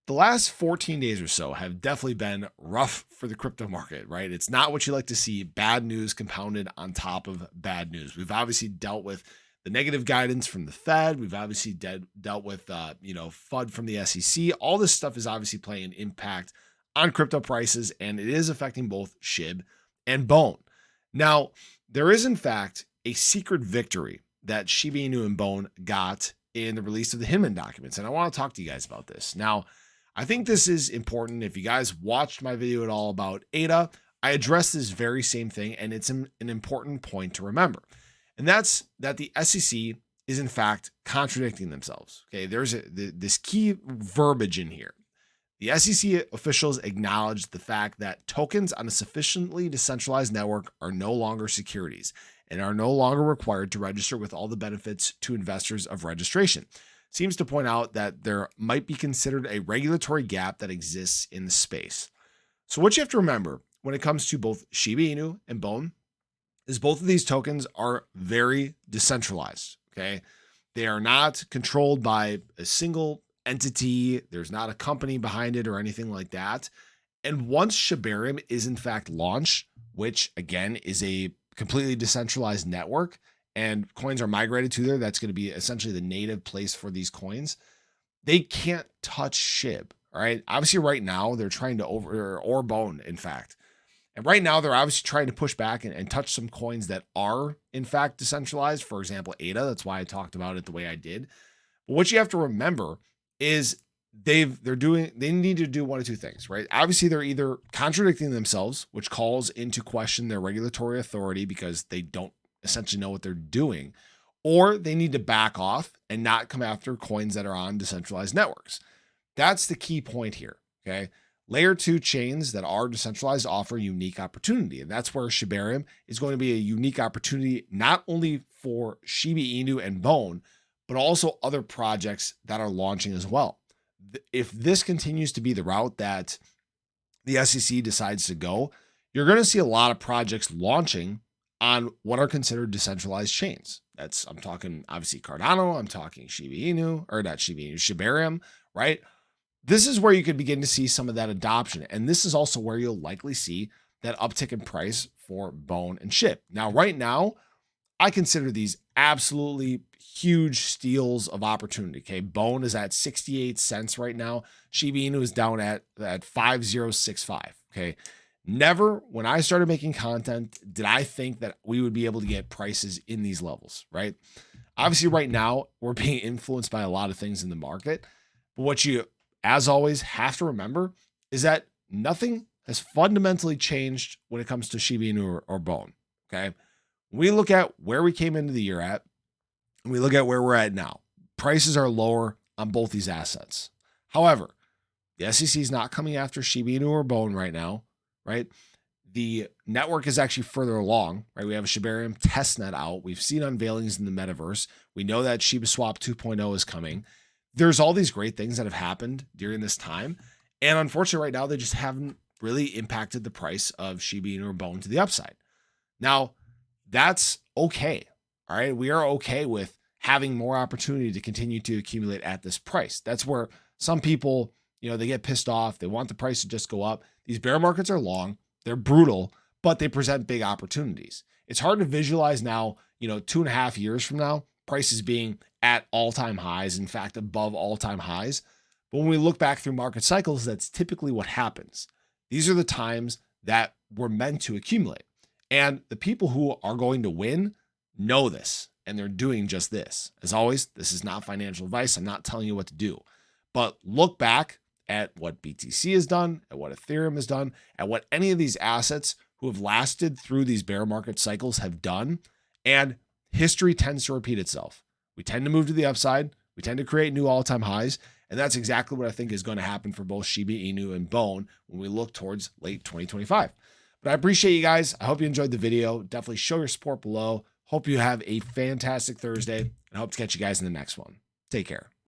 The last 14 days or so have definitely been rough for the crypto market, right? It's not what you like to see. Bad news compounded on top of bad news. We've obviously dealt with the negative guidance from the Fed. We've obviously dealt with, FUD from the SEC. All this stuff is obviously playing an impact on crypto prices, and it is affecting both SHIB and Bone. Now, there is, in fact, a secret victory that Shiba Inu and Bone got in the release of the Hinman documents, and I want to talk to you guys about this. Now, I think this is important. If you guys watched my video at all about ADA, I addressed this very same thing, and it's an important point to remember. And that's that the SEC is in fact contradicting themselves. Okay, there's this key verbiage in here. The SEC officials acknowledged the fact that tokens on a sufficiently decentralized network are no longer securities and are no longer required to register with all the benefits to investors of registration. Seems to point out that there might be considered a regulatory gap that exists in the space. So what you have to remember when it comes to both Shiba Inu and Bone is both of these tokens are very decentralized, okay? They are not controlled by a single entity. There's not a company behind it or anything like that. And once Shibarium is in fact launched, which again is a completely decentralized network, and coins are migrated to there, that's going to be essentially the native place for these coins. They can't touch SHIB, all right? Obviously, right now, they're trying to or Bone, in fact. And right now, they're obviously trying to push back and touch some coins that are, in fact, decentralized. For example, ADA. That's why I talked about it the way I did. But what you have to remember is they need to do one of two things, right? Obviously, they're either contradicting themselves, which calls into question their regulatory authority because they don't essentially know what they're doing, or they need to back off and not come after coins that are on decentralized networks. That's the key point here, okay? Layer 2 chains that are decentralized offer unique opportunity, and that's where Shibarium is going to be a unique opportunity not only for Shiba Inu and Bone, but also other projects that are launching as well. If this continues to be the route that the SEC decides to go, you're going to see a lot of projects launching on what are considered decentralized chains. I'm talking obviously Cardano, I'm talking Shiba Inu, or not Shiba Inu, Shibarium, right? This is where you could begin to see some of that adoption. And this is also where you'll likely see that uptick in price for Bone and SHIB. Now, right now, I consider these absolutely huge steals of opportunity. Okay, Bone is at 68 cents right now. Shiba Inu is down at 5065. Okay. Never, when I started making content, did I think that we would be able to get prices in these levels, right? Obviously, right now, we're being influenced by a lot of things in the market. But what you, as always, have to remember is that nothing has fundamentally changed when it comes to Shiba Inu or Bone, okay? When we look at where we came into the year at, and we look at where we're at now, prices are lower on both these assets. However, the SEC is not coming after Shiba Inu or Bone right now, right? The network is actually further along, right? We have a Shibarium testnet out. We've seen unveilings in the metaverse. We know that Shiba Swap 2.0 is coming. There's all these great things that have happened during this time. And unfortunately, right now, they just haven't really impacted the price of Shiba Inu or Bone to the upside. Now, that's okay. All right. We are okay with having more opportunity to continue to accumulate at this price. That's where some people, they get pissed off. They want the price to just go up. These bear markets are long, they're brutal, but they present big opportunities. It's hard to visualize now, 2.5 years from now, prices being at all-time highs, in fact, above all-time highs. But when we look back through market cycles, that's typically what happens. These are the times that we're meant to accumulate. And the people who are going to win know this, and they're doing just this. As always, this is not financial advice. I'm not telling you what to do. But look back at what BTC has done, at what Ethereum has done, at what any of these assets who have lasted through these bear market cycles have done. And history tends to repeat itself. We tend to move to the upside. We tend to create new all-time highs. And that's exactly what I think is going to happen for both Shiba Inu and Bone when we look towards late 2025. But I appreciate you guys. I hope you enjoyed the video. Definitely show your support below. Hope you have a fantastic Thursday, and I hope to catch you guys in the next one. Take care.